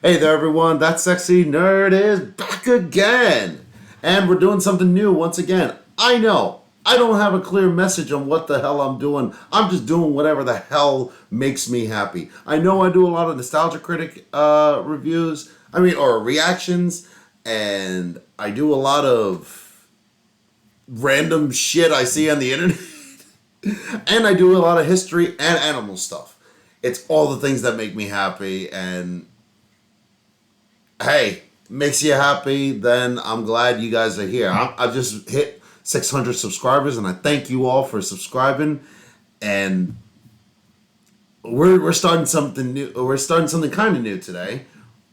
Hey there, everyone. That sexy nerd is back again. And we're doing something new once again. I know. I don't have a clear message on what the hell I'm doing. I'm just doing whatever the hell makes me happy. I know I do a lot of Nostalgia Critic reviews, or reactions, and I do a lot of random shit I see on the internet. And I do a lot of history and animal stuff. It's all the things that make me happy, and hey, makes you happy, then I'm glad you guys are here. I've just hit 600 subscribers, and I thank you all for subscribing. And we're starting something new. We're starting something kind of new today.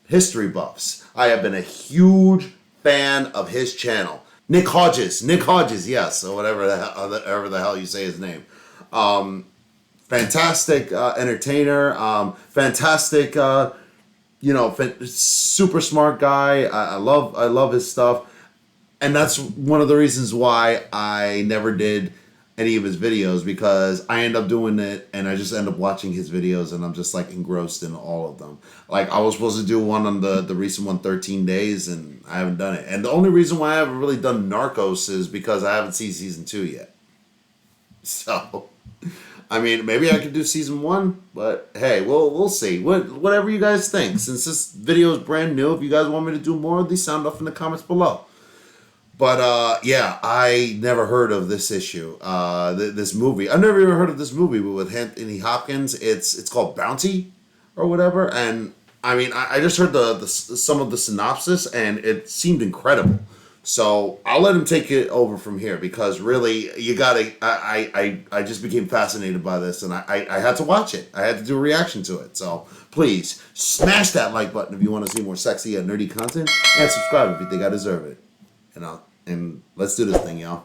History buffs. I have been a huge fan of his channel. Nick Hodges, yes, or whatever the hell you say his name. Fantastic entertainer. Fantastic. Super smart guy. I love his stuff, and that's one of the reasons why I never did any of his videos, because I end up doing it and I just end up watching his videos and I'm just like engrossed in all of them. Like, I was supposed to do one on the recent one, 13 Days, and I haven't done it. And the only reason why I haven't really done Narcos is because I haven't seen season 2 yet. So, maybe I could do season 1, but hey, we'll see. Whatever you guys think. Since this video is brand new, if you guys want me to do more of these, sound off in the comments below. But yeah, I never heard of this issue, this movie. I've never even heard of this movie with Anthony Hopkins. It's called Bounty or whatever, and I just heard some of the synopsis, and it seemed incredible. So I'll let him take it over from here, because really, you gotta. I just became fascinated by this, and I had to watch it. I had to do a reaction to it. So please smash that like button if you want to see more sexy and nerdy content, and subscribe if you think I deserve it. And let's do this thing, y'all.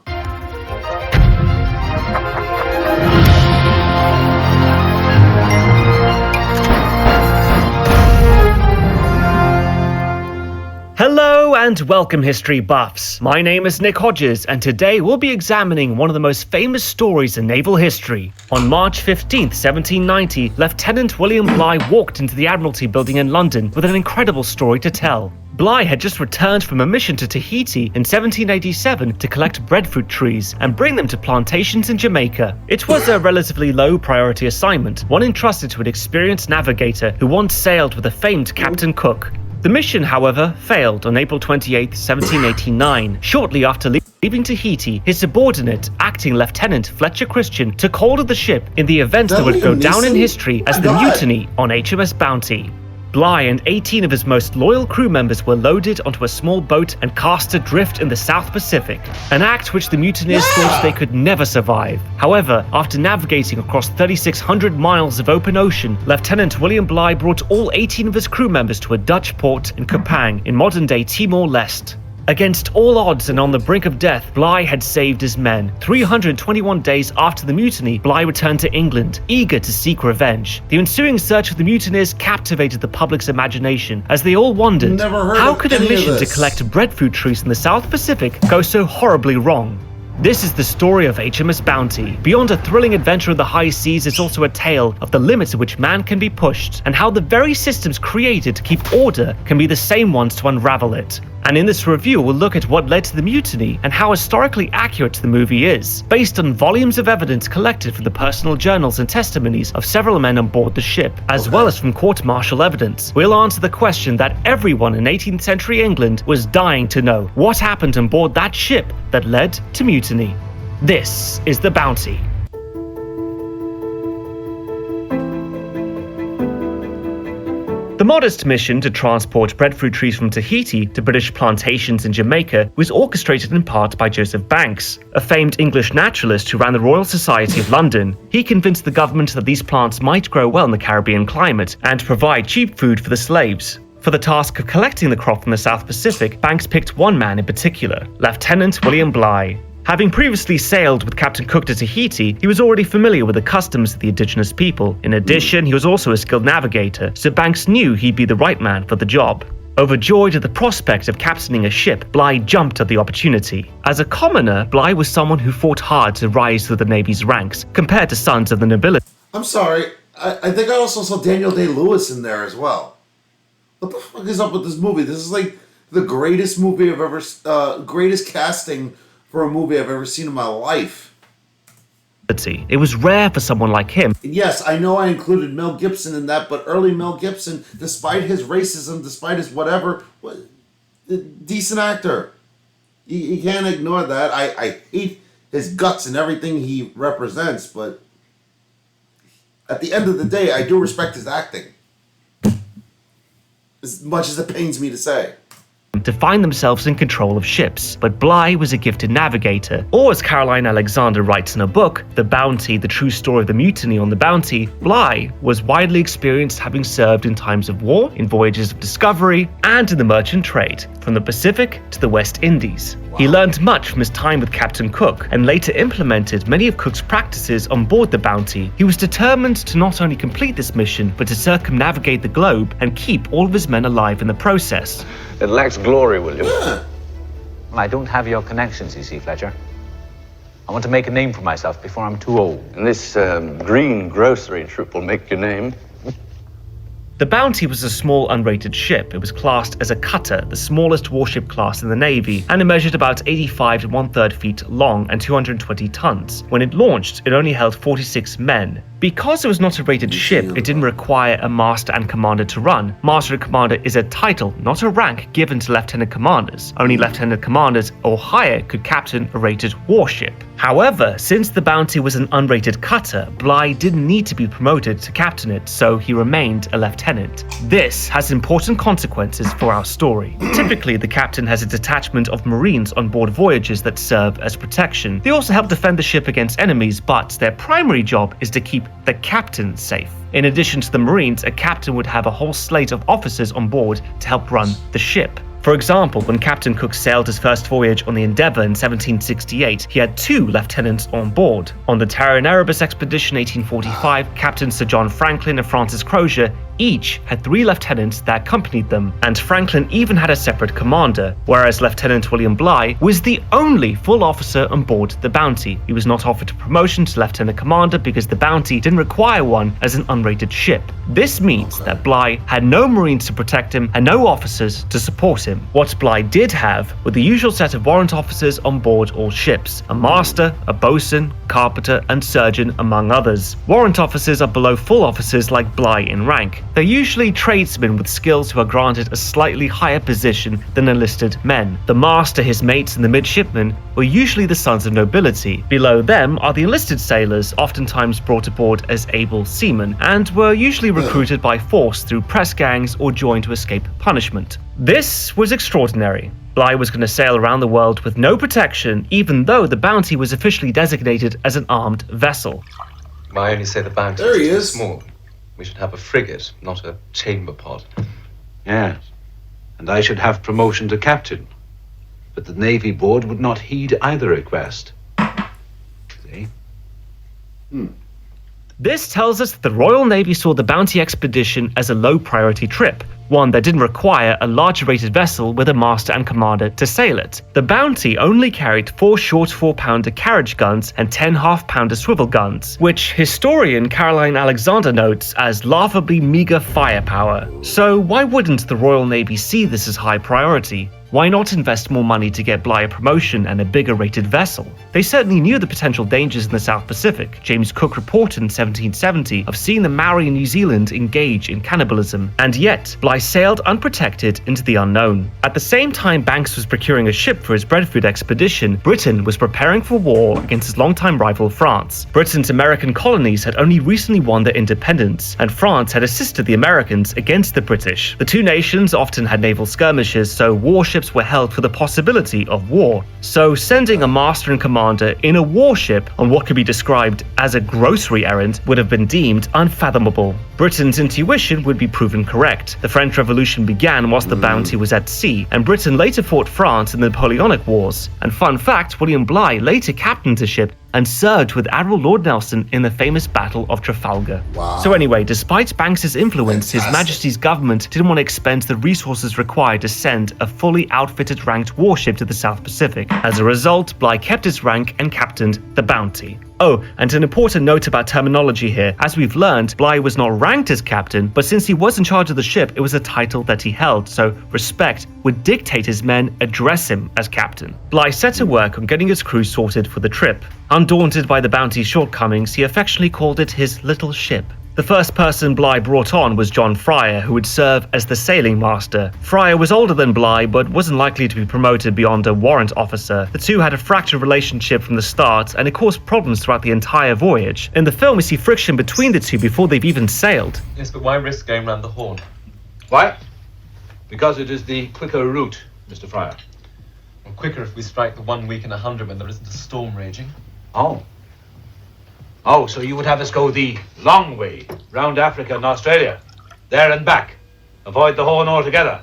Hello and welcome, history buffs. My name is Nick Hodges, and today we'll be examining one of the most famous stories in naval history. On March 15th, 1790, Lieutenant William Bligh walked into the Admiralty building in London with an incredible story to tell. Bligh had just returned from a mission to Tahiti in 1787 to collect breadfruit trees and bring them to plantations in Jamaica. It was a relatively low priority assignment, one entrusted to an experienced navigator who once sailed with the famed Captain Cook. The mission, however, failed on April 28, 1789. Shortly after leaving Tahiti, his subordinate, acting Lieutenant Fletcher Christian, took hold of the ship in the event that would go down in history as the mutiny on HMS Bounty. Bligh and 18 of his most loyal crew members were loaded onto a small boat and cast adrift in the South Pacific, an act which the mutineers thought they could never survive. However, after navigating across 3,600 miles of open ocean, Lieutenant William Bligh brought all 18 of his crew members to a Dutch port in Kupang in modern-day Timor-Leste. Against all odds and on the brink of death, Bligh had saved his men. 321 days after the mutiny, Bligh returned to England, eager to seek revenge. The ensuing search of the mutineers captivated the public's imagination, as they all wondered, how could a mission to collect breadfruit trees in the South Pacific go so horribly wrong? This is the story of HMS Bounty. Beyond a thrilling adventure of the high seas, it's also a tale of the limits at which man can be pushed, and how the very systems created to keep order can be the same ones to unravel it. And in this review, we'll look at what led to the mutiny and how historically accurate the movie is, based on volumes of evidence collected from the personal journals and testimonies of several men on board the ship, as well as from court-martial evidence. We'll answer the question that everyone in 18th century England was dying to know: what happened on board that ship that led to mutiny? This is The Bounty. The modest mission to transport breadfruit trees from Tahiti to British plantations in Jamaica was orchestrated in part by Joseph Banks, a famed English naturalist who ran the Royal Society of London. He convinced the government that these plants might grow well in the Caribbean climate and provide cheap food for the slaves. For the task of collecting the crop from the South Pacific, Banks picked one man in particular, Lieutenant William Bligh. Having previously sailed with Captain Cook to Tahiti, he was already familiar with the customs of the indigenous people. In addition, he was also a skilled navigator, so Banks knew he'd be the right man for the job. Overjoyed at the prospect of captaining a ship, Bligh jumped at the opportunity. As a commoner, Bligh was someone who fought hard to rise through the Navy's ranks, compared to sons of the nobility. I'm sorry, I think I also saw Daniel Day-Lewis in there as well. What the fuck fuck is up with this movie? This is like the greatest movie I've ever, greatest casting for a movie I've ever seen in my life. It was rare for someone like him. Yes, I know I included Mel Gibson in that, but early Mel Gibson, despite his racism, despite his whatever, decent actor. You can't ignore that. I hate his guts and everything he represents, but at the end of the day, I do respect his acting. As much as it pains me to say. To find themselves in control of ships, but Bligh was a gifted navigator, or as Caroline Alexander writes in her book, The Bounty, The True Story of the Mutiny on the Bounty, Bligh was widely experienced, having served in times of war, in voyages of discovery, and in the merchant trade, from the Pacific to the West Indies. He learned much from his time with Captain Cook, and later implemented many of Cook's practices on board the Bounty. He was determined to not only complete this mission, but to circumnavigate the globe and keep all of his men alive in the process. It lacks glory, William. Yeah. I don't have your connections, you see, Fletcher. I want to make a name for myself before I'm too old. And this green grocery trip will make your name. The Bounty was a small unrated ship. It was classed as a cutter, the smallest warship class in the Navy, and it measured about 85 to 1/3 feet long and 220 tons. When it launched, it only held 46 men. Because it was not a rated ship, it didn't require a master and commander to run. Master and commander is a title, not a rank given to lieutenant commanders. Only lieutenant commanders or higher could captain a rated warship. However, since the Bounty was an unrated cutter, Bligh didn't need to be promoted to captain it, so he remained a lieutenant. This has important consequences for our story. Typically, the captain has a detachment of Marines on board voyages that serve as protection. They also help defend the ship against enemies, but their primary job is to keep the captain safe. In addition to the Marines, a captain would have a whole slate of officers on board to help run the ship. For example, when Captain Cook sailed his first voyage on the Endeavour in 1768, he had 2 lieutenants on board. On the Terra and Erebus expedition 1845, Captain Sir John Franklin and Francis Crozier each had 3 lieutenants that accompanied them, and Franklin even had a separate commander, whereas Lieutenant William Bligh was the only full officer on board the Bounty. He was not offered a promotion to lieutenant commander because the Bounty didn't require one as an unrated ship. This means that Bligh had no Marines to protect him and no officers to support him. What Bligh did have were the usual set of warrant officers on board all ships: a master, a boatswain, carpenter, and surgeon, among others. Warrant officers are below full officers like Bligh in rank. They're usually tradesmen with skills who are granted a slightly higher position than enlisted men. The master, his mates, and the midshipmen were usually the sons of nobility. Below them are the enlisted sailors, oftentimes brought aboard as able seamen, and were usually recruited by force through press gangs or joined to escape punishment. This was extraordinary. Bligh was going to sail around the world with no protection, even though the Bounty was officially designated as an armed vessel. I only say the Bounty There he is too is. small. We should have a frigate, not a chamber pot. Yes, and I should have promotion to captain. But the Navy Board would not heed either request. See? This tells us that the Royal Navy saw the Bounty expedition as a low-priority trip, one that didn't require a larger rated vessel with a master and commander to sail it. The Bounty only carried 4 short 4-pounder carriage guns and 10 half-pounder swivel guns, which historian Caroline Alexander notes as laughably meager firepower. So why wouldn't the Royal Navy see this as high priority? Why not invest more money to get Bligh a promotion and a bigger rated vessel? They certainly knew the potential dangers in the South Pacific. James Cook reported in 1770 of seeing the Maori in New Zealand engage in cannibalism, and yet Bligh sailed unprotected into the unknown. At the same time Banks was procuring a ship for his breadfruit expedition, Britain was preparing for war against his longtime rival France. Britain's American colonies had only recently won their independence, and France had assisted the Americans against the British. The two nations often had naval skirmishes, so warships were held for the possibility of war. So sending a master and commander in a warship on what could be described as a grocery errand would have been deemed unfathomable. Britain's intuition would be proven correct. The French Revolution began whilst the Bounty was at sea, and Britain later fought France in the Napoleonic Wars. And fun fact, William Bligh later captained the ship and served with Admiral Lord Nelson in the famous Battle of Trafalgar. Wow. So anyway, despite Banks's influence, His Fantastic. Majesty's government didn't want to expend the resources required to send a fully outfitted ranked warship to the South Pacific. As a result, Bligh kept his rank and captained the Bounty. Oh, and an important note about terminology here. As we've learned, Bligh was not ranked as captain, but since he was in charge of the ship, it was a title that he held, so respect would dictate his men address him as captain. Bligh set to work on getting his crew sorted for the trip. Undaunted by the Bounty's shortcomings, he affectionately called it his little ship. The first person Bligh brought on was John Fryer, who would serve as the sailing master. Fryer was older than Bligh, but wasn't likely to be promoted beyond a warrant officer. The two had a fractured relationship from the start, and it caused problems throughout the entire voyage. In the film, we see friction between the two before they've even sailed. Yes, but why risk going round the Horn? Why? Because it is the quicker route, Mr. Fryer. Or quicker if we strike the 1 week in 100 when there isn't a storm raging. Oh, so you would have us go the long way, round Africa and Australia, there and back. Avoid the Horn altogether.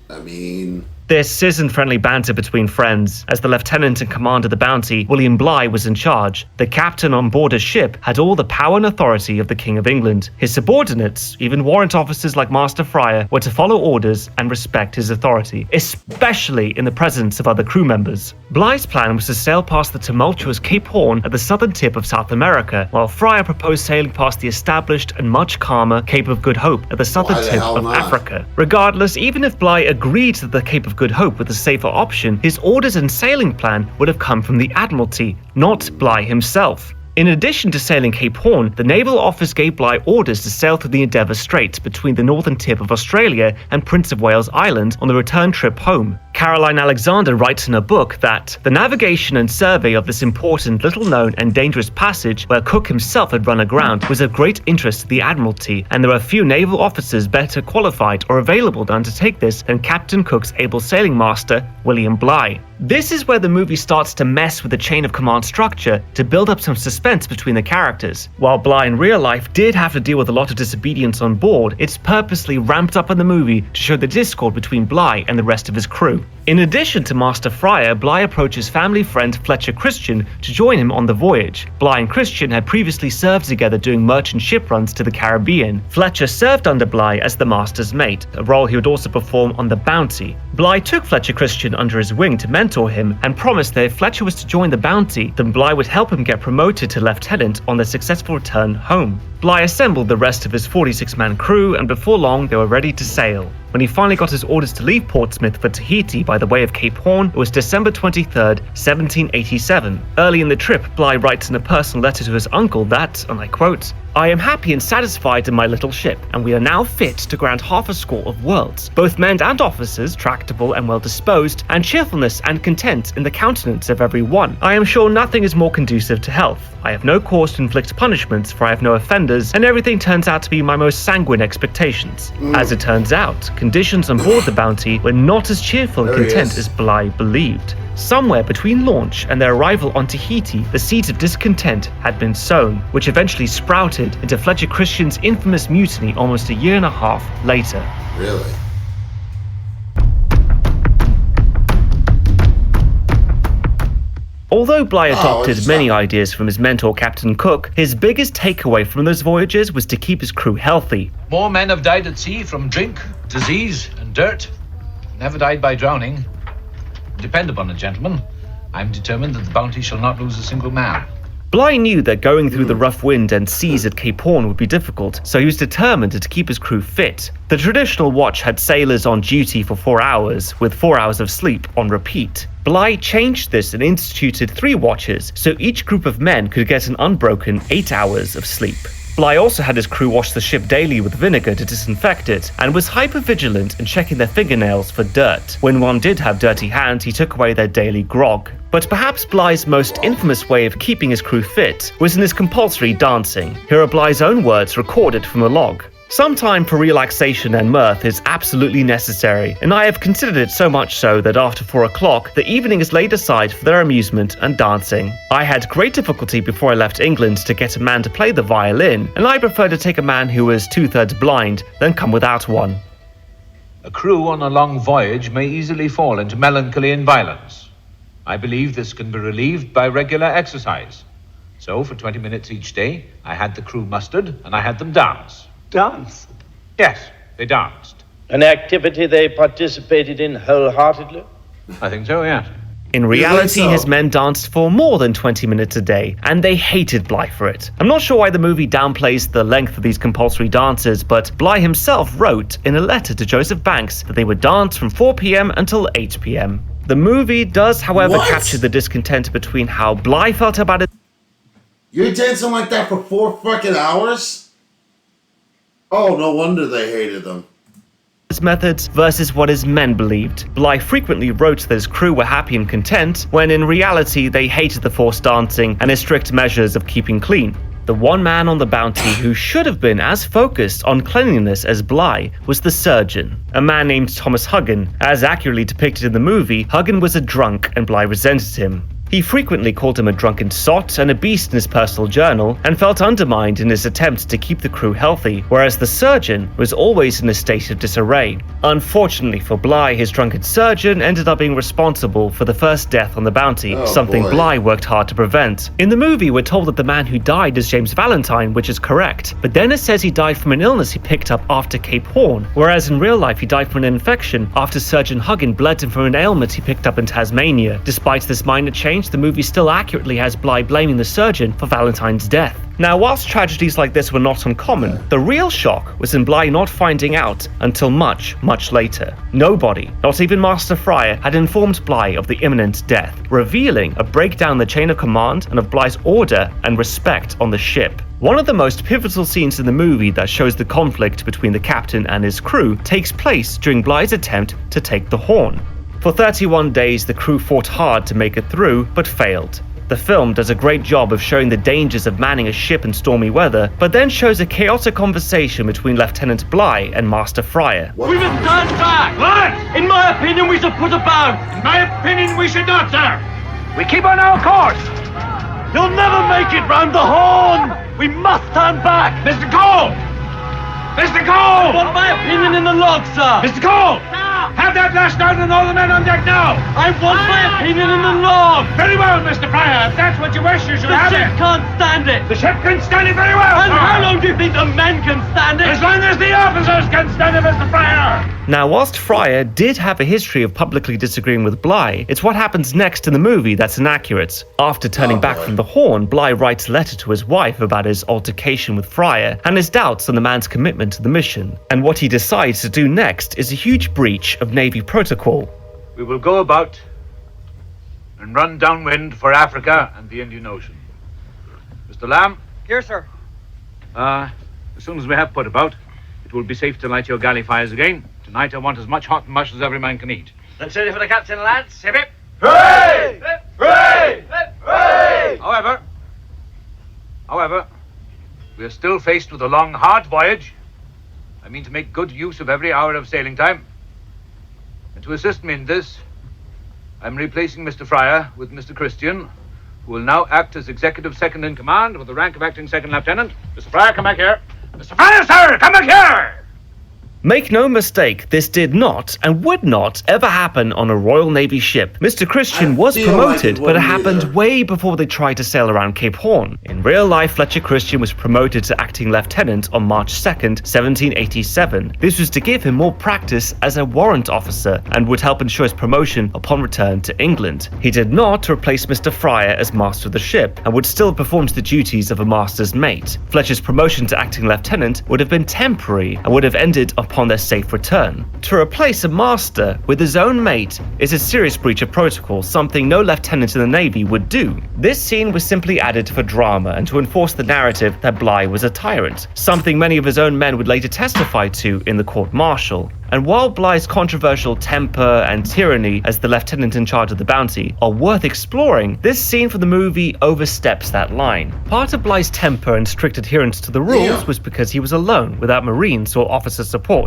I mean, This isn't friendly banter between friends. As the lieutenant in command of the Bounty, William Bligh was in charge. The captain on board his ship had all the power and authority of the King of England. His subordinates, even warrant officers like Master Fryer, were to follow orders and respect his authority, especially in the presence of other crew members. Bligh's plan was to sail past the tumultuous Cape Horn at the southern tip of South America, while Fryer proposed sailing past the established and much calmer Cape of Good Hope at the southern tip of Africa. Regardless, even if Bligh agreed that the Cape of Good Hope was the safer option, his orders and sailing plan would have come from the Admiralty, not Bligh himself. In addition to sailing Cape Horn, the Naval Office gave Bligh orders to sail through the Endeavour Strait between the northern tip of Australia and Prince of Wales Island on the return trip home. Caroline Alexander writes in her book that the navigation and survey of this important, little-known and dangerous passage where Cook himself had run aground was of great interest to the Admiralty, and there are few naval officers better qualified or available to undertake this than Captain Cook's able sailing master, William Bligh. This is where the movie starts to mess with the chain of command structure to build up some suspense between the characters. While Bligh in real life did have to deal with a lot of disobedience on board, it's purposely ramped up in the movie to show the discord between Bligh and the rest of his crew. In addition to Master Fryer, Bligh approaches family friend Fletcher Christian to join him on the voyage. Bligh and Christian had previously served together doing merchant ship runs to the Caribbean. Fletcher served under Bligh as the master's mate, a role he would also perform on the Bounty. Bligh took Fletcher Christian under his wing to mentor him and promised that if Fletcher was to join the Bounty, then Bligh would help him get promoted to lieutenant on their successful return home. Bligh assembled the rest of his 46-man crew, and before long they were ready to sail. When he finally got his orders to leave Portsmouth for Tahiti by the way of Cape Horn, it was December 23rd, 1787. Early in the trip, Bligh writes in a personal letter to his uncle that, and I quote, "I am happy and satisfied in my little ship, and we are now fit to grant half a score of worlds, both men and officers, tractable and well disposed, and cheerfulness and content in the countenance of every one. I am sure nothing is more conducive to health. I have no cause to inflict punishments, for I have no offenders, and everything turns out to be my most sanguine expectations." As it turns out, conditions on board the Bounty were not as cheerful and content as Bligh believed. Somewhere between launch and their arrival on Tahiti, the seeds of discontent had been sown, which eventually sprouted into Fletcher Christian's infamous mutiny almost a year and a half later. really? Although Bligh adopted it's many ideas from his mentor Captain Cook, his biggest takeaway from those voyages was to keep his crew healthy. More men have died at sea from drink, disease, and dirt. Never died by drowning. Depend upon it, gentlemen. I'm determined that the Bounty shall not lose a single man. Bligh knew that going through the rough wind and seas at Cape Horn would be difficult, so he was determined to keep his crew fit. The traditional watch had sailors on duty for 4 hours, with 4 hours of sleep on repeat. Bligh changed this and instituted 3 watches, so each group of men could get an unbroken 8 hours of sleep. Bligh also had his crew wash the ship daily with vinegar to disinfect it, and was hyper-vigilant in checking their fingernails for dirt. When one did have dirty hands, he took away their daily grog. But perhaps Bligh's most infamous way of keeping his crew fit was in his compulsory dancing. Here are Bligh's own words recorded from a log. "Some time for relaxation and mirth is absolutely necessary, and I have considered it so much so that after 4 o'clock, the evening is laid aside for their amusement and dancing. I had great difficulty before I left England to get a man to play the violin, and I prefer to take a man who is 2/3 blind than come without one." A crew on a long voyage may easily fall into melancholy and violence. I believe this can be relieved by regular exercise. So for 20 minutes each day, I had the crew mustered and I had them dance. Dance? Yes, they danced. An activity they participated in wholeheartedly? I think so, yes. In reality, so? his men danced for more than 20 minutes a day, and they hated Bligh for it. I'm not sure why the movie downplays the length of these compulsory dances, but Bligh himself wrote in a letter to Joseph Banks that they would dance from 4 p.m. until 8 p.m. The movie does, however, What? capture the discontent between how Bligh felt about it. You're dancing like that for 4 fucking hours? Oh, no wonder they hated them. His methods versus what his men believed. Bligh frequently wrote that his crew were happy and content, when in reality they hated the forced dancing and his strict measures of keeping clean. The one man on the Bounty who should have been as focused on cleanliness as Bligh was the surgeon, a man named Thomas Huggin. As accurately depicted in the movie, Huggin was a drunk and Bligh resented him. He frequently called him a drunken sot and a beast in his personal journal, and felt undermined in his attempts to keep the crew healthy, whereas the surgeon was always in a state of disarray. Unfortunately for Bligh, his drunken surgeon ended up being responsible for the first death on the Bounty, something boy. Bligh worked hard to prevent. In the movie, we're told that the man who died is James Valentine, which is correct, but then it says he died from an illness he picked up after Cape Horn, whereas in real life he died from an infection after Surgeon Huggin bled him from an ailment he picked up in Tasmania. Despite this minor change, the movie still accurately has Bligh blaming the surgeon for Valentine's death. Now, whilst tragedies like this were not uncommon, the real shock was in Bligh not finding out until much, much later. Nobody, not even Master Fryer, had informed Bligh of the imminent death, revealing a breakdown in the chain of command and of Bligh's order and respect on the ship. One of the most pivotal scenes in the movie that shows the conflict between the captain and his crew takes place during Bligh's attempt to take the Horn. For 31 days, the crew fought hard to make it through, but failed. The film does a great job of showing the dangers of manning a ship in stormy weather, but then shows a chaotic conversation between Lieutenant Bligh and Master Fryer. We must stand back! What? In my opinion, we should put about. In my opinion, we should not, sir! We keep on our course! You'll never make it round the Horn! We must stand back! Mr. Cole! Mr. Cole! I want my opinion in the log, sir! Mr. Cole! Have that lashed out and all the men on deck now! I want my opinion in the log! Very well, Mr. Fryer. If that's what you wish, you shall have it. The ship can't stand it. The ship can stand it very well, And sir. How long do you think the men can stand it? As long as the officers can stand it, Mr. Fryer! Now, whilst Fryer did have a history of publicly disagreeing with Bligh, it's what happens next in the movie that's inaccurate. After turning back from the Horn, Bligh writes a letter to his wife about his altercation with Fryer and his doubts on the man's commitment to the mission. And what he decides to do next is a huge breach of Navy protocol. We will go about and run downwind for Africa and the Indian Ocean. Mr. Lamb? Here, sir. As soon as we have put about, it will be safe to light your galley fires again. Tonight I want as much hot mush as every man can eat. That's ready for the captain, lads. Hip hip! Hooray! Hooray! Hooray! However, we are still faced with a long, hard voyage. I mean to make good use of every hour of sailing time. And to assist me in this, I'm replacing Mr. Fryer with Mr. Christian, who will now act as executive second in command with the rank of acting second lieutenant. Mr. Fryer, come back here. Mr. Fryer, sir, come back here! Make no mistake, this did not and would not ever happen on a Royal Navy ship. Mr. Christian was feel like promoted, it but it wouldn't happened either. way before they tried to sail around Cape Horn. In real life, Fletcher Christian was promoted to acting lieutenant on March 2nd, 1787. This was to give him more practice as a warrant officer and would help ensure his promotion upon return to England. He did not replace Mr. Fryer as master of the ship and would still perform the duties of a master's mate. Fletcher's promotion to acting lieutenant would have been temporary and would have ended upon their safe return. To replace a master with his own mate is a serious breach of protocol, something no lieutenant in the Navy would do. This scene was simply added for drama and to enforce the narrative that Bligh was a tyrant, something many of his own men would later testify to in the court-martial. And while Bligh's controversial temper and tyranny as the lieutenant in charge of the Bounty are worth exploring, this scene from the movie oversteps that line. Part of Bligh's temper and strict adherence to the rules was because he was alone, without Marines or officer support.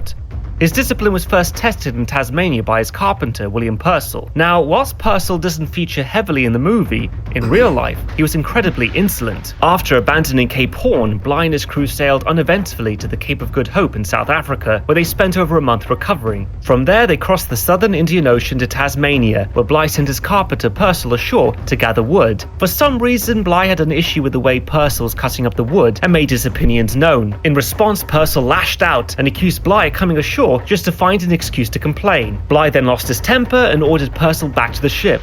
His discipline was first tested in Tasmania by his carpenter, William Purcell. Now, whilst Purcell doesn't feature heavily in the movie, in real life, he was incredibly insolent. After abandoning Cape Horn, Bligh and his crew sailed uneventfully to the Cape of Good Hope in South Africa, where they spent over a month recovering. From there, they crossed the southern Indian Ocean to Tasmania, where Bligh sent his carpenter Purcell ashore to gather wood. For some reason, Bligh had an issue with the way Purcell was cutting up the wood and made his opinions known. In response, Purcell lashed out and accused Bligh of coming ashore just to find an excuse to complain. Bligh then lost his temper and ordered Purcell back to the ship.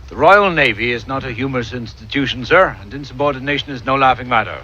The Royal Navy is not a humorous institution, sir, and insubordination is no laughing matter.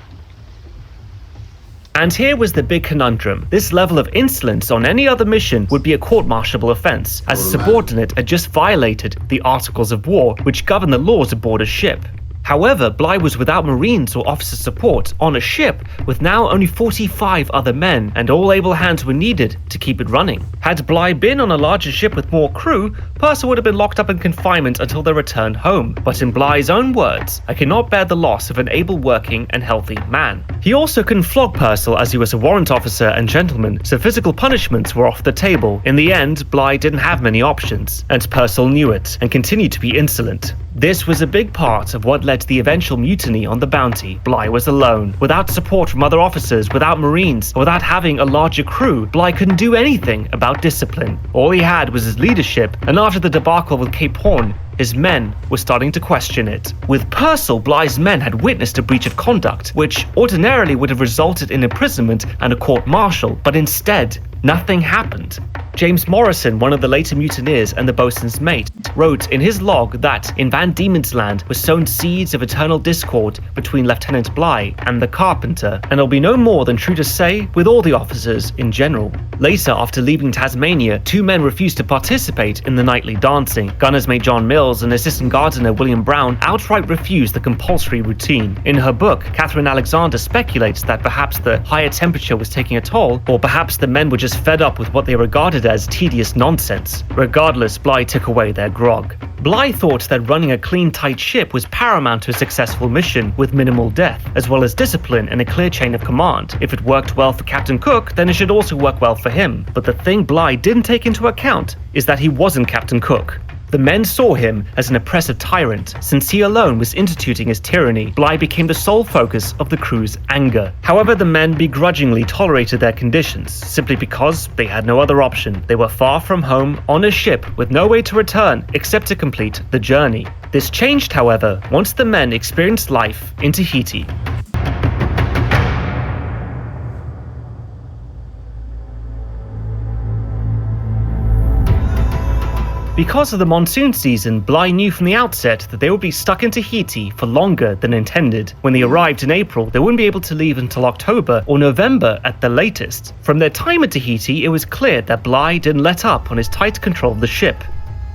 And here was the big conundrum. This level of insolence on any other mission would be a court-martialable offense, as a subordinate had just violated the Articles of War, which govern the laws aboard a ship. However, Bligh was without Marines or officer support on a ship with now only 45 other men, and all able hands were needed to keep it running. Had Bligh been on a larger ship with more crew, Purcell would have been locked up in confinement until they returned home. But in Bligh's own words, "I cannot bear the loss of an able working and healthy man." He also couldn't flog Purcell as he was a warrant officer and gentleman, so physical punishments were off the table. In the end, Bligh didn't have many options, and Purcell knew it and continued to be insolent. This was a big part of what led to the eventual mutiny on the Bounty. Bligh was alone, without support from other officers, without Marines, without having a larger crew. Bligh couldn't do anything about discipline. All he had was his leadership, and after the debacle with Cape Horn, his men were starting to question it. With Purcell, Bligh's men had witnessed a breach of conduct, which ordinarily would have resulted in imprisonment and a court-martial, but instead, nothing happened. James Morrison, one of the later mutineers and the boatswain's mate, wrote in his log that in Van Diemen's Land were sown seeds of eternal discord between Lieutenant Bligh and the carpenter, and it'll be no more than true to say with all the officers in general. Later, after leaving Tasmania, 2 men refused to participate in the nightly dancing. Gunner's mate John Mills and assistant gardener William Brown outright refused the compulsory routine. In her book, Catherine Alexander speculates that perhaps the higher temperature was taking a toll, or perhaps the men were just fed up with what they regarded as tedious nonsense. Regardless, Bligh took away their grog. Bligh thought that running a clean, tight ship was paramount to a successful mission with minimal death, as well as discipline and a clear chain of command. If it worked well for Captain Cook, then it should also work well for him. But the thing Bligh didn't take into account is that he wasn't Captain Cook. The men saw him as an oppressive tyrant. Since he alone was instituting his tyranny, Bligh became the sole focus of the crew's anger. However, the men begrudgingly tolerated their conditions, simply because they had no other option. They were far from home, on a ship, with no way to return except to complete the journey. This changed, however, once the men experienced life in Tahiti. Because of the monsoon season, Bligh knew from the outset that they would be stuck in Tahiti for longer than intended. When they arrived in April, they wouldn't be able to leave until October or November at the latest. From their time at Tahiti, it was clear that Bligh didn't let up on his tight control of the ship.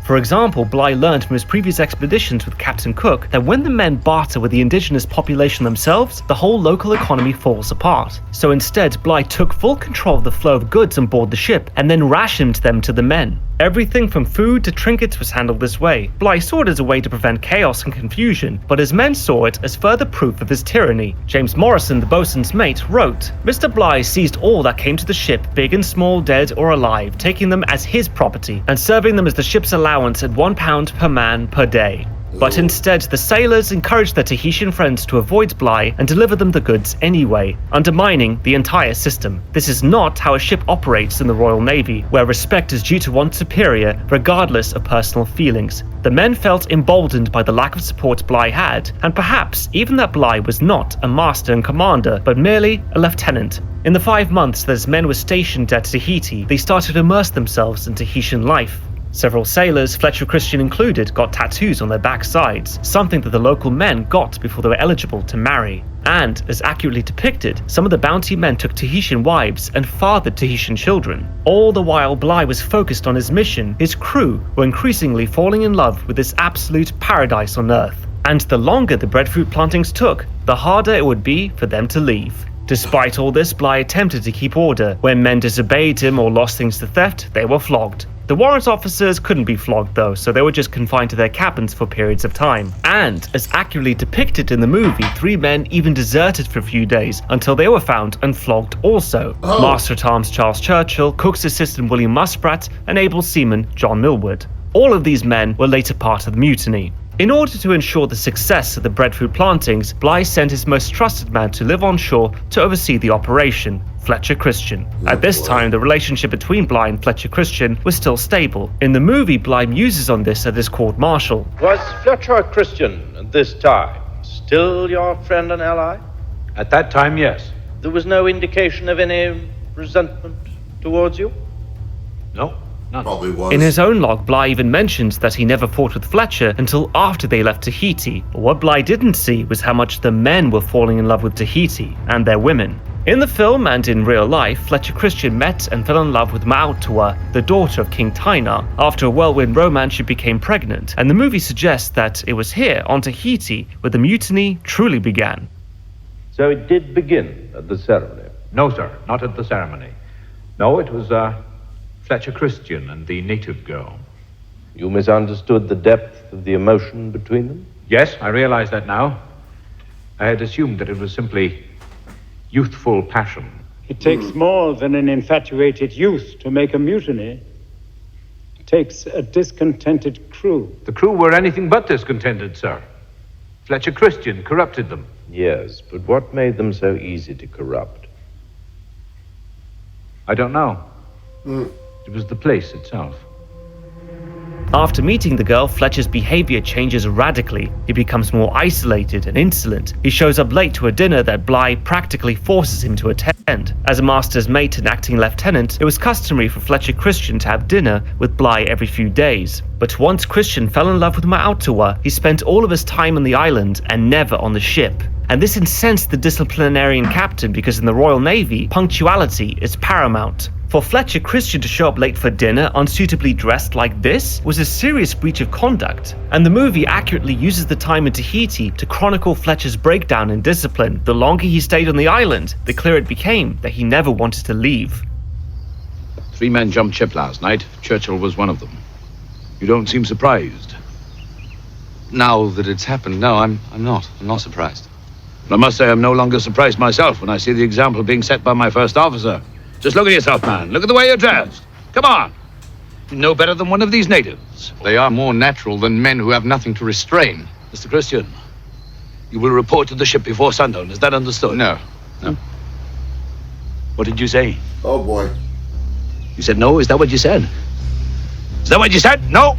For example, Bligh learned from his previous expeditions with Captain Cook that when the men barter with the indigenous population themselves, the whole local economy falls apart. So instead, Bligh took full control of the flow of goods on board the ship and then rationed them to the men. Everything from food to trinkets was handled this way. Bligh saw it as a way to prevent chaos and confusion, but his men saw it as further proof of his tyranny. James Morrison, the boatswain's mate, wrote, "Mr. Bligh seized all that came to the ship, big and small, dead or alive, taking them as his property, and serving them as the ship's allowance at £1 per man per day." But instead, the sailors encouraged their Tahitian friends to avoid Bligh and deliver them the goods anyway, undermining the entire system. This is not how a ship operates in the Royal Navy, where respect is due to one's superior regardless of personal feelings. The men felt emboldened by the lack of support Bligh had, and perhaps even that Bligh was not a master and commander, but merely a lieutenant. In the 5 months that his men were stationed at Tahiti, they started to immerse themselves in Tahitian life. Several sailors, Fletcher Christian included, got tattoos on their backsides, something that the local men got before they were eligible to marry. And, as accurately depicted, some of the bounty men took Tahitian wives and fathered Tahitian children. All the while Bligh was focused on his mission, his crew were increasingly falling in love with this absolute paradise on Earth. And the longer the breadfruit plantings took, the harder it would be for them to leave. Despite all this, Bligh attempted to keep order. When men disobeyed him or lost things to theft, they were flogged. The warrant officers couldn't be flogged though, so they were just confined to their cabins for periods of time. And, as accurately depicted in the movie, 3 men even deserted for a few days until they were found and flogged also. Master at Arms Charles Churchill, Cook's assistant William Muspratt, and able seaman John Millward. All of these men were later part of the mutiny. In order to ensure the success of the breadfruit plantings, Bligh sent his most trusted man to live on shore to oversee the operation, Fletcher Christian. At this time, the relationship between Bligh and Fletcher Christian was still stable. In the movie, Bligh muses on this at his court-martial. Was Fletcher Christian at this time still your friend and ally? At that time, yes. There was no indication of any resentment towards you? No. None. Probably was. In his own log, Bligh even mentions that he never fought with Fletcher until after they left Tahiti. But what Bligh didn't see was how much the men were falling in love with Tahiti and their women. In the film and in real life, Fletcher Christian met and fell in love with Ma'autua, the daughter of King Tainar. After a whirlwind romance, she became pregnant, and the movie suggests that it was here, on Tahiti, where the mutiny truly began. So it did begin at the ceremony. No, sir, not at the ceremony. No, it was Fletcher Christian and the native girl. You misunderstood the depth of the emotion between them? Yes, I realize that now. I had assumed that it was simply youthful passion. It takes more than an infatuated youth to make a mutiny. It takes a discontented crew. The crew were anything but discontented, sir. Fletcher Christian corrupted them. Yes, but what made them so easy to corrupt? I don't know. It was the place itself. After meeting the girl, Fletcher's behavior changes radically. He becomes more isolated and insolent. He shows up late to a dinner that Bligh practically forces him to attend. As a master's mate and acting lieutenant, it was customary for Fletcher Christian to have dinner with Bligh every few days. But once Christian fell in love with Ma'autua, he spent all of his time on the island and never on the ship. And this incensed the disciplinarian captain because in the Royal Navy, punctuality is paramount. For Fletcher Christian to show up late for dinner unsuitably dressed like this was a serious breach of conduct, and the movie accurately uses the time in Tahiti to chronicle Fletcher's breakdown in discipline. The longer he stayed on the island, the clearer it became that he never wanted to leave. 3 men jumped ship last night. Churchill was one of them. You don't seem surprised. Now that it's happened, no, I'm not. I'm not surprised. I must say I'm no longer surprised myself when I see the example being set by my first officer. Just look at yourself, man. Look at the way you're dressed. Come on. You're no better than one of these natives. They are more natural than men who have nothing to restrain. Mr. Christian, you will report to the ship before sundown. Is that understood? No. What did you say? Oh boy. You said no? Is that what you said? Is that what you said? No?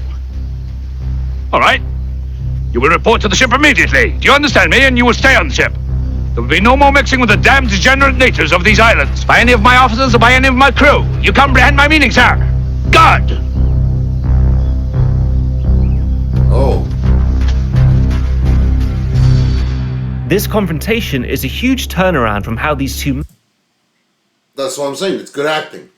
All right. You will report to the ship immediately. Do you understand me? And you will stay on the ship. There will be no more mixing with the damned degenerate natives of these islands by any of my officers or by any of my crew. You comprehend my meaning, sir? God! Oh. This confrontation is a huge turnaround from how these two That's what I'm saying. It's good acting.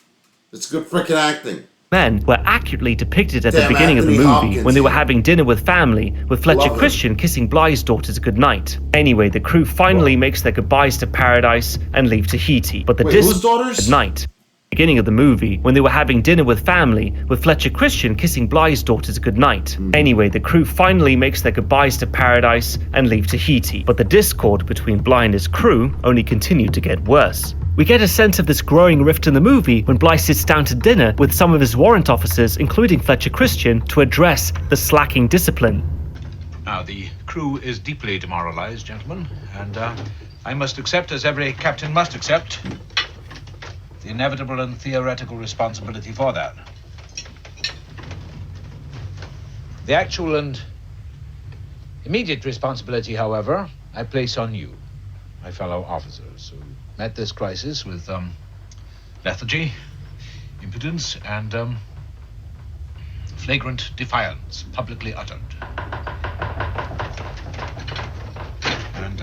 It's good freaking acting. men were accurately depicted at the Damn, beginning of the Anthony movie Hopkins, when they were yeah. having dinner with family, with Fletcher Love him. Christian kissing Bligh's daughters goodnight. Anyway, the crew finally makes their goodbyes to paradise and leave Tahiti. But the Wait, whose daughters? at night. Beginning of the movie, when they were having dinner with family, with Fletcher Christian kissing Bligh's daughters goodnight. Anyway, the crew finally makes their goodbyes to paradise and leave Tahiti. But the discord between Bligh and his crew only continued to get worse. We get a sense of this growing rift in the movie when Bligh sits down to dinner with some of his warrant officers, including Fletcher Christian, to address the slacking discipline. Now, the crew is deeply demoralized, gentlemen, and I must accept, as every captain must accept, the inevitable and theoretical responsibility for that. The actual and immediate responsibility, however, I place on you, my fellow officers, who met this crisis with lethargy, impudence, and flagrant defiance publicly uttered. And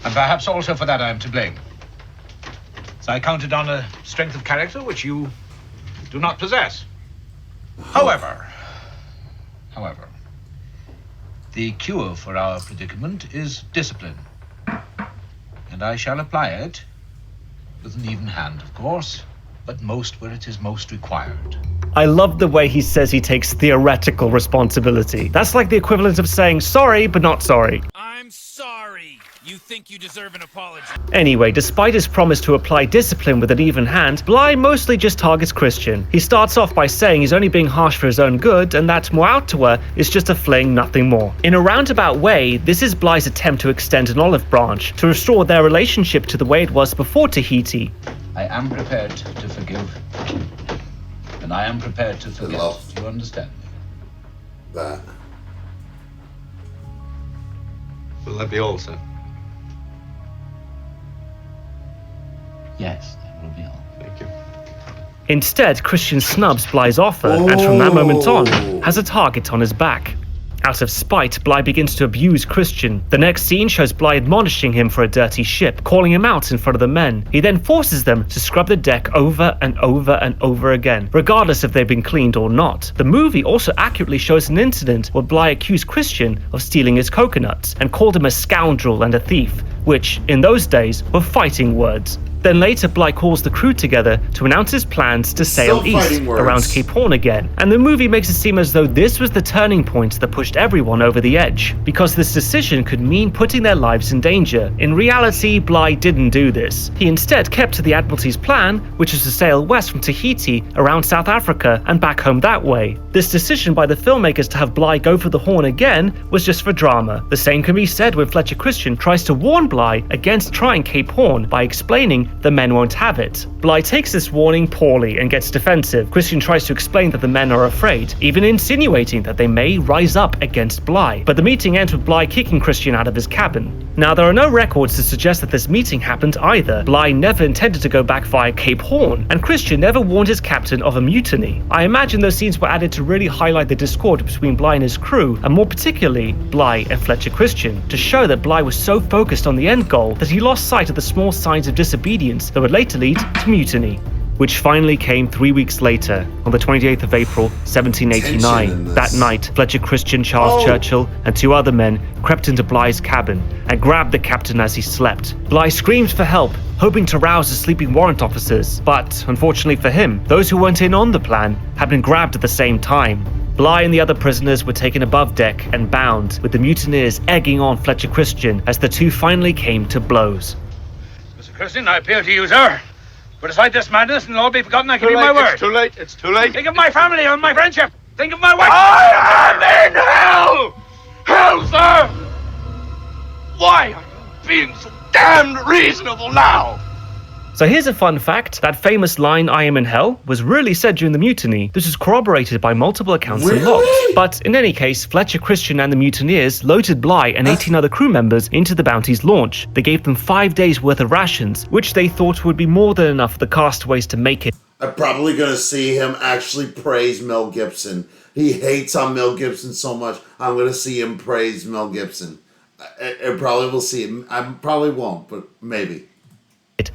perhaps also for that I am to blame. So I counted on a strength of character which you do not possess. However, the cure for our predicament is discipline. And I shall apply it with an even hand, of course, but most where it is most required. I love the way he says he takes theoretical responsibility. That's like the equivalent of saying sorry, but not sorry. I'm sorry. You think you deserve an apology. Anyway, despite his promise to apply discipline with an even hand, Bligh mostly just targets Christian. He starts off by saying he's only being harsh for his own good and that Ma'autua is just a fling, nothing more. In a roundabout way, this is Bligh's attempt to extend an olive branch, to restore their relationship to the way it was before Tahiti. I am prepared to forgive, and I am prepared to forget. Do you understand me? That. Will that be all, sir? Yes, that will be all. Thank you. Instead, Christian snubs Bly's offer, and from that moment on, has a target on his back. Out of spite, Bly begins to abuse Christian. The next scene shows Bly admonishing him for a dirty ship, calling him out in front of the men. He then forces them to scrub the deck over and over and over again, regardless if they've been cleaned or not. The movie also accurately shows an incident where Bly accused Christian of stealing his coconuts and called him a scoundrel and a thief, which, in those days, were fighting words. Then later, Bly calls the crew together to announce his plans to sail east around Cape Horn again, and the movie makes it seem as though this was the turning point that pushed everyone over the edge, because this decision could mean putting their lives in danger. In reality, Bly didn't do this. He instead kept to the Admiralty's plan, which was to sail west from Tahiti around South Africa and back home that way. This decision by the filmmakers to have Bly go for the Horn again was just for drama. The same can be said when Fletcher Christian tries to warn Bly against trying Cape Horn by explaining the men won't have it. Bly takes this warning poorly and gets defensive. Christian tries to explain that the men are afraid, even insinuating that they may rise up against Bly. But the meeting ends with Bly kicking Christian out of his cabin. Now, there are no records to suggest that this meeting happened either. Bly never intended to go back via Cape Horn, and Christian never warned his captain of a mutiny. I imagine those scenes were added to really highlight the discord between Bly and his crew, and more particularly, Bly and Fletcher Christian, to show that Bly was so focused on the end goal that he lost sight of the small signs of disobedience that would later lead to mutiny, which finally came 3 weeks later, on the 28th of April, 1789. That night, Fletcher Christian, Charles Churchill, and 2 other men crept into Bly's cabin and grabbed the captain as he slept. Bly screamed for help, hoping to rouse the sleeping warrant officers, but unfortunately for him, those who weren't in on the plan had been grabbed at the same time. Bly and the other prisoners were taken above deck and bound, with the mutineers egging on Fletcher Christian as the two finally came to blows. Christian, I appeal to you, sir. Put aside this madness and all be forgotten. I give you my word. It's too late. It's too late. Think of my family and my friendship. Think of my wife. I am in hell! Hell, sir! Why are you being so damned reasonable now? So here's a fun fact. That famous line, "I am in hell," was really said during the mutiny. This is corroborated by multiple accounts and logs. But in any case, Fletcher Christian and the mutineers loaded Bly and 18 other crew members into the Bounty's launch. They gave them 5 days worth of rations, which they thought would be more than enough for the castaways to make it. I'm probably going to see him actually praise Mel Gibson. He hates on Mel Gibson so much. I'm going to see him praise Mel Gibson. I probably will see him. I probably won't, but maybe.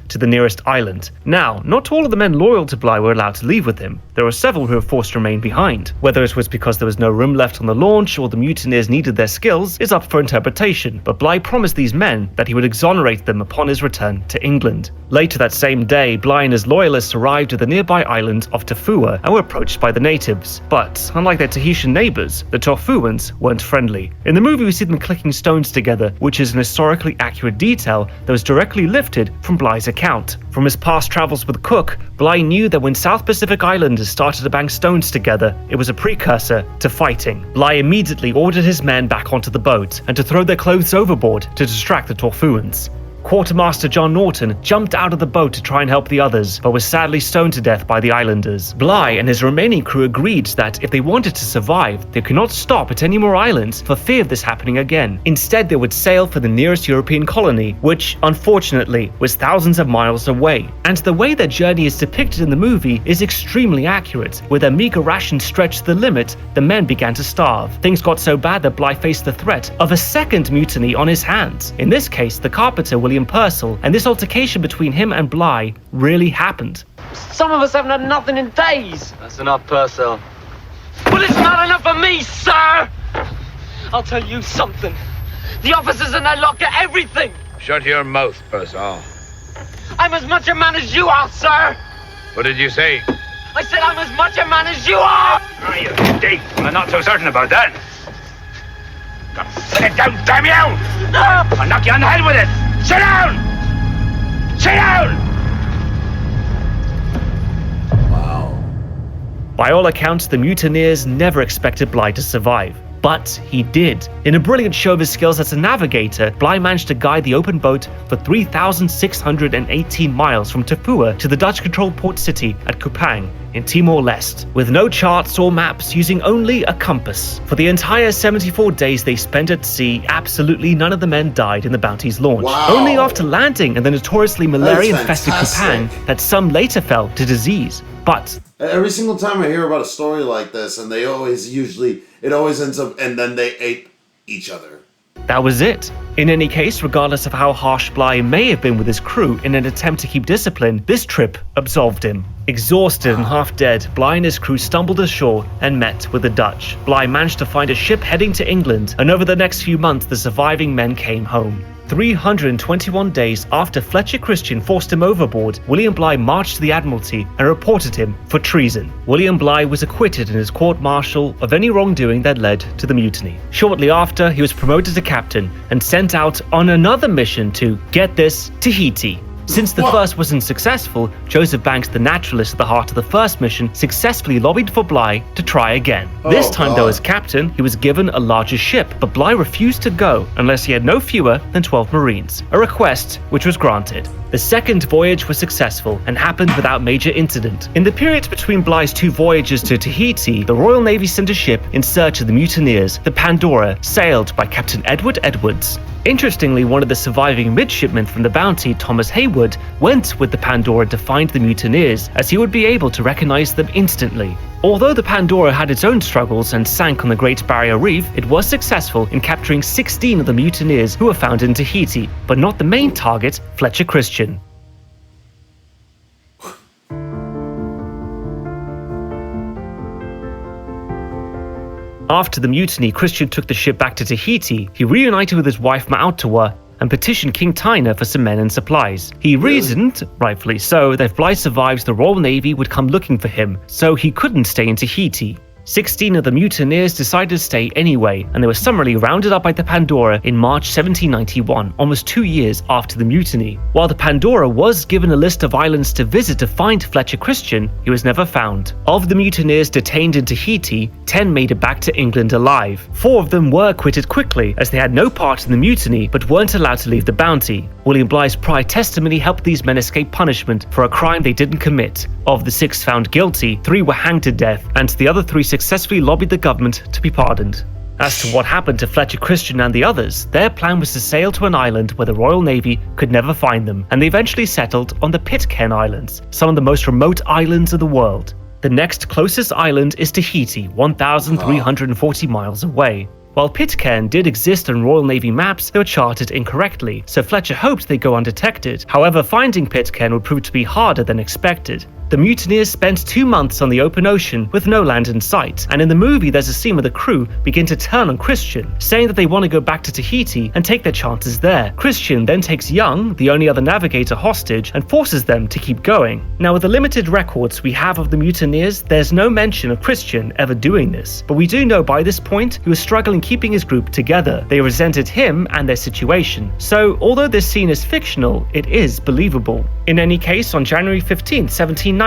To the nearest island. Now, not all of the men loyal to Bly were allowed to leave with him. There were several who were forced to remain behind. Whether it was because there was no room left on the launch or the mutineers needed their skills is up for interpretation, but Bly promised these men that he would exonerate them upon his return to England. Later that same day, Bly and his loyalists arrived at the nearby island of Tafua and were approached by the natives. But, unlike their Tahitian neighbors, the Tafuans weren't friendly. In the movie we see them clicking stones together, which is an historically accurate detail that was directly lifted from Bly's account. From his past travels with Cook, Bly knew that when South Pacific Islanders started to bang stones together, it was a precursor to fighting. Bly immediately ordered his men back onto the boat and to throw their clothes overboard to distract the Tafuans. Quartermaster John Norton jumped out of the boat to try and help the others, but was sadly stoned to death by the islanders. Bly and his remaining crew agreed that if they wanted to survive, they could not stop at any more islands for fear of this happening again. Instead, they would sail for the nearest European colony, which, unfortunately, was thousands of miles away. And the way their journey is depicted in the movie is extremely accurate. With their meager rations stretched to the limit, the men began to starve. Things got so bad that Bly faced the threat of a second mutiny on his hands. In this case, the carpenter William Purcell, and this altercation between him and Bly really happened. Some of us haven't had nothing in days. That's enough, Purcell. Well, it's not enough for me, sir! I'll tell you something. The officers in that lot get everything! Shut your mouth, Purcell. I'm as much a man as you are, sir! What did you say? I said I'm as much a man as you are! Ah, you dig. I'm not so certain about that. Sit down, damn you! No! I'll knock you on the head with it! Sit down! Sit down! Wow. By all accounts, the mutineers never expected Bly to survive. But he did. In a brilliant show of his skills as a navigator, Bly managed to guide the open boat for 3,618 miles from Tafua to the Dutch-controlled port city at Kupang in Timor-Leste, with no charts or maps, using only a compass. For the entire 74 days they spent at sea, absolutely none of the men died in the Bounty's launch. Wow. Only after landing in the notoriously malaria-infested Kupang that some later fell to disease. But every single time I hear about a story like this, and it always ends up, and then they ate each other. that was it. In any case, regardless of how harsh Bligh may have been with his crew in an attempt to keep discipline, this trip absolved him. Exhausted and half dead, Bligh and his crew stumbled ashore and met with the Dutch. Bligh managed to find a ship heading to England, and over the next few months the surviving men came home. 321 days after Fletcher Christian forced him overboard, William Bligh marched to the Admiralty and reported him for treason. William Bligh was acquitted in his court-martial of any wrongdoing that led to the mutiny. Shortly after, he was promoted to captain and sent out on another mission to, get this, Tahiti. Since the first wasn't successful, Joseph Banks, the naturalist at the heart of the first mission, successfully lobbied for Bligh to try again. This time, though, as captain, he was given a larger ship, but Bligh refused to go unless he had no fewer than 12 Marines, a request which was granted. The second voyage was successful and happened without major incident. In the period between Bligh's two voyages to Tahiti, the Royal Navy sent a ship in search of the mutineers. The Pandora, sailed by Captain Edward Edwards. Interestingly, one of the surviving midshipmen from the Bounty, Thomas Hayward, went with the Pandora to find the mutineers, as he would be able to recognize them instantly. Although the Pandora had its own struggles and sank on the Great Barrier Reef, it was successful in capturing 16 of the mutineers who were found in Tahiti, but not the main target, Fletcher Christian. After the mutiny, Christian took the ship back to Tahiti. He reunited with his wife Ma'autawa and petitioned King Taina for some men and supplies. He reasoned, rightfully so, that if Bligh survives, the Royal Navy would come looking for him, so he couldn't stay in Tahiti. 16 of the mutineers decided to stay anyway, and they were summarily rounded up by the Pandora in March 1791, almost 2 years after the mutiny. While the Pandora was given a list of islands to visit to find Fletcher Christian, he was never found. Of the mutineers detained in Tahiti, 10 made it back to England alive. 4 of them were acquitted quickly, as they had no part in the mutiny but weren't allowed to leave the Bounty. William Bligh's prior testimony helped these men escape punishment for a crime they didn't commit. Of the 6 found guilty, 3 were hanged to death, and the other 3 successfully lobbied the government to be pardoned. As to what happened to Fletcher Christian and the others, their plan was to sail to an island where the Royal Navy could never find them, and they eventually settled on the Pitcairn Islands, some of the most remote islands of the world. The next closest island is Tahiti, 1,340 miles away. While Pitcairn did exist on Royal Navy maps, they were charted incorrectly, so Fletcher hoped they'd go undetected. However, finding Pitcairn would prove to be harder than expected. The mutineers spent 2 months on the open ocean with no land in sight, and in the movie there's a scene where the crew begin to turn on Christian, saying that they want to go back to Tahiti and take their chances there. Christian then takes Young, the only other navigator, hostage and forces them to keep going. Now, with the limited records we have of the mutineers, there's no mention of Christian ever doing this, but we do know by this point he was struggling keeping his group together. They resented him and their situation, so although this scene is fictional, it is believable. In any case, on January 15, 1790,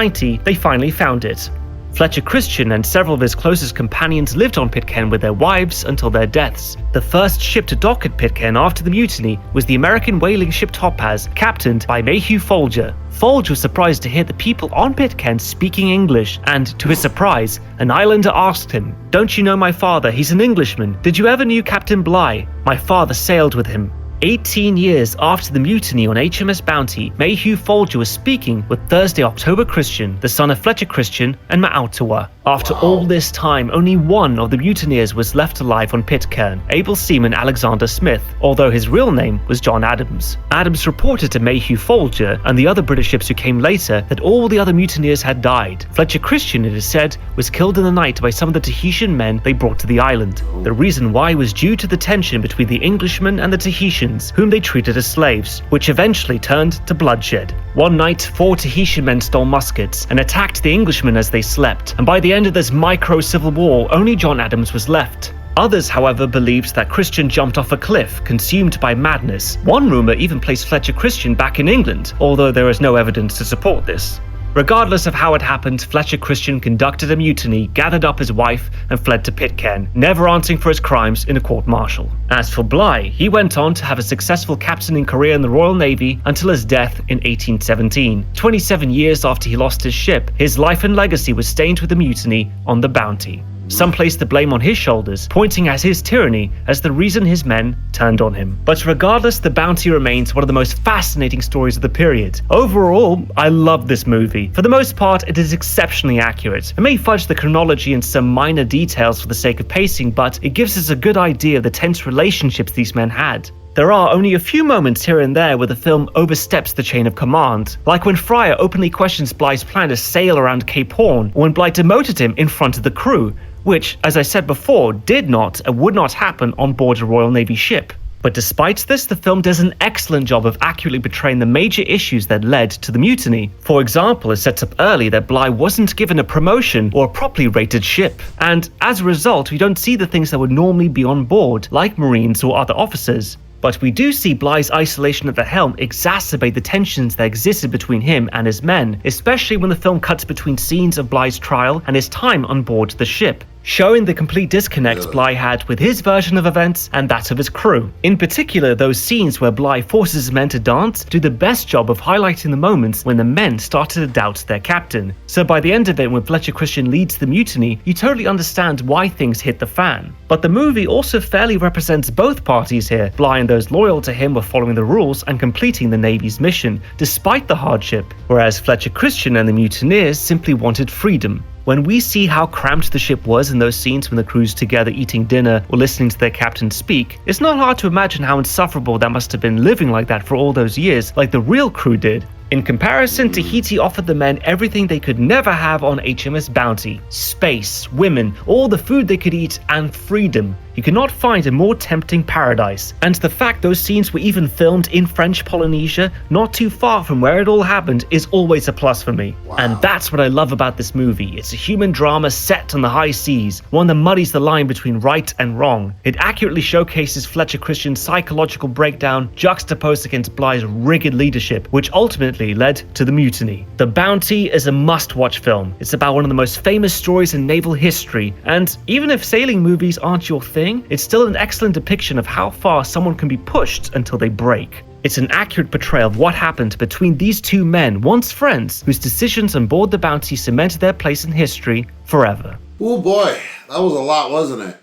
they finally found it. Fletcher Christian and several of his closest companions lived on Pitcairn with their wives until their deaths. The first ship to dock at Pitcairn after the mutiny was the American whaling ship Topaz, captained by Mayhew Folger. Folger was surprised to hear the people on Pitcairn speaking English, and to his surprise, an islander asked him, "Don't you know my father? He's an Englishman. Did you ever knew Captain Bligh? My father sailed with him." 18 years after the mutiny on HMS Bounty, Mayhew Folger was speaking with Thursday October Christian, the son of Fletcher Christian and Ma'autawa. After all this time, only one of the mutineers was left alive on Pitcairn, able seaman Alexander Smith, although his real name was John Adams. Adams reported to Mayhew Folger and the other British ships who came later that all the other mutineers had died. Fletcher Christian, it is said, was killed in the night by some of the Tahitian men they brought to the island. The reason why was due to the tension between the Englishmen and the Tahitians, whom they treated as slaves, which eventually turned to bloodshed. One night, 4 Tahitian men stole muskets and attacked the Englishmen as they slept, and by the end of this micro-civil war, only John Adams was left. Others, however, believed that Christian jumped off a cliff, consumed by madness. One rumor even placed Fletcher Christian back in England, although there is no evidence to support this. Regardless of how it happened, Fletcher Christian conducted a mutiny, gathered up his wife, and fled to Pitcairn, never answering for his crimes in a court-martial. As for Bligh, he went on to have a successful captaining career in the Royal Navy until his death in 1817. 27 years after he lost his ship, his life and legacy was stained with the mutiny on the Bounty. Some place the blame on his shoulders, pointing at his tyranny as the reason his men turned on him. But regardless, The Bounty remains one of the most fascinating stories of the period. Overall, I love this movie. For the most part, it is exceptionally accurate. It may fudge the chronology and some minor details for the sake of pacing, but it gives us a good idea of the tense relationships these men had. There are only a few moments here and there where the film oversteps the chain of command, like when Fryer openly questions Bly's plan to sail around Cape Horn, or when Bly demoted him in front of the crew, which, as I said before, did not and would not happen on board a Royal Navy ship. But despite this, the film does an excellent job of accurately portraying the major issues that led to the mutiny. For example, it sets up early that Bly wasn't given a promotion or a properly rated ship, and as a result, we don't see the things that would normally be on board, like Marines or other officers. But we do see Bly's isolation at the helm exacerbate the tensions that existed between him and his men, especially when the film cuts between scenes of Bly's trial and his time on board the ship, showing the complete disconnect Bly had with his version of events and that of his crew. In particular, those scenes where Bly forces his men to dance do the best job of highlighting the moments when the men started to doubt their captain. So by the end of it, when Fletcher Christian leads the mutiny, you totally understand why things hit the fan. But the movie also fairly represents both parties here. Bly and those loyal to him were following the rules and completing the Navy's mission, despite the hardship, whereas Fletcher Christian and the mutineers simply wanted freedom. When we see how cramped the ship was in those scenes when the crew's together eating dinner or listening to their captain speak, it's not hard to imagine how insufferable that must have been living like that for all those years, like the real crew did. In comparison, Tahiti offered the men everything they could never have on HMS Bounty: space, women, all the food they could eat, and freedom. You could not find a more tempting paradise. And the fact those scenes were even filmed in French Polynesia, not too far from where it all happened, is always a plus for me. Wow. And that's what I love about this movie. It's a human drama set on the high seas, one that muddies the line between right and wrong. It accurately showcases Fletcher Christian's psychological breakdown juxtaposed against Bly's rigid leadership, which ultimately led to the mutiny. The Bounty is a must-watch film. It's about one of the most famous stories in naval history, and even if sailing movies aren't your thing, it's still an excellent depiction of how far someone can be pushed until they break. It's an accurate portrayal of what happened between these two men, once friends, whose decisions on board the Bounty cemented their place in history forever. Oh boy, that was a lot, wasn't it?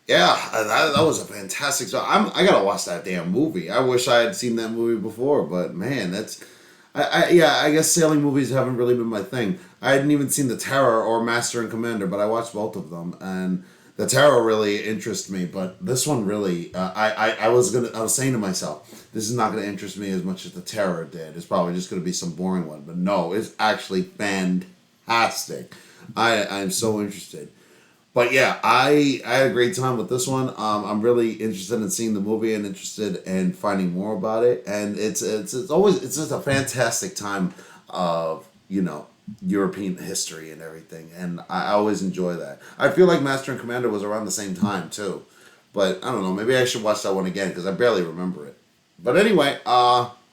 Yeah, that was a fantastic job. I gotta watch that damn movie. I wish I had seen that movie before, but man, that's... I guess sailing movies haven't really been my thing. I hadn't even seen The Terror or Master and Commander, but I watched both of them, and The Terror really interests me, but this one really, I was saying to myself, this is not gonna interest me as much as The Terror did. It's probably just gonna be some boring one, but no, it's actually fantastic. I'm so interested. But yeah, I had a great time with this one. I'm really interested in seeing the movie and interested in finding more about it. And it's just a fantastic time of, European history and everything. And I always enjoy that. I feel like Master and Commander was around the same time too. But I don't know, maybe I should watch that one again because I barely remember it. But anyway,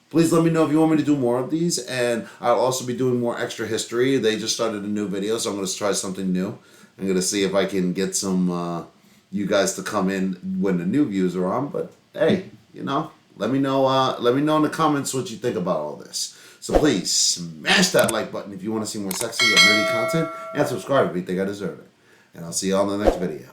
please let me know if you want me to do more of these. And I'll also be doing more extra history. They just started a new video, so I'm going to try something new. I'm going to see if I can get some you guys to come in when the new views are on. But hey, let me know in the comments what you think about all this. So please smash that like button if you want to see more sexy and nerdy content, and subscribe if you think I deserve it. And I'll see you all in the next video.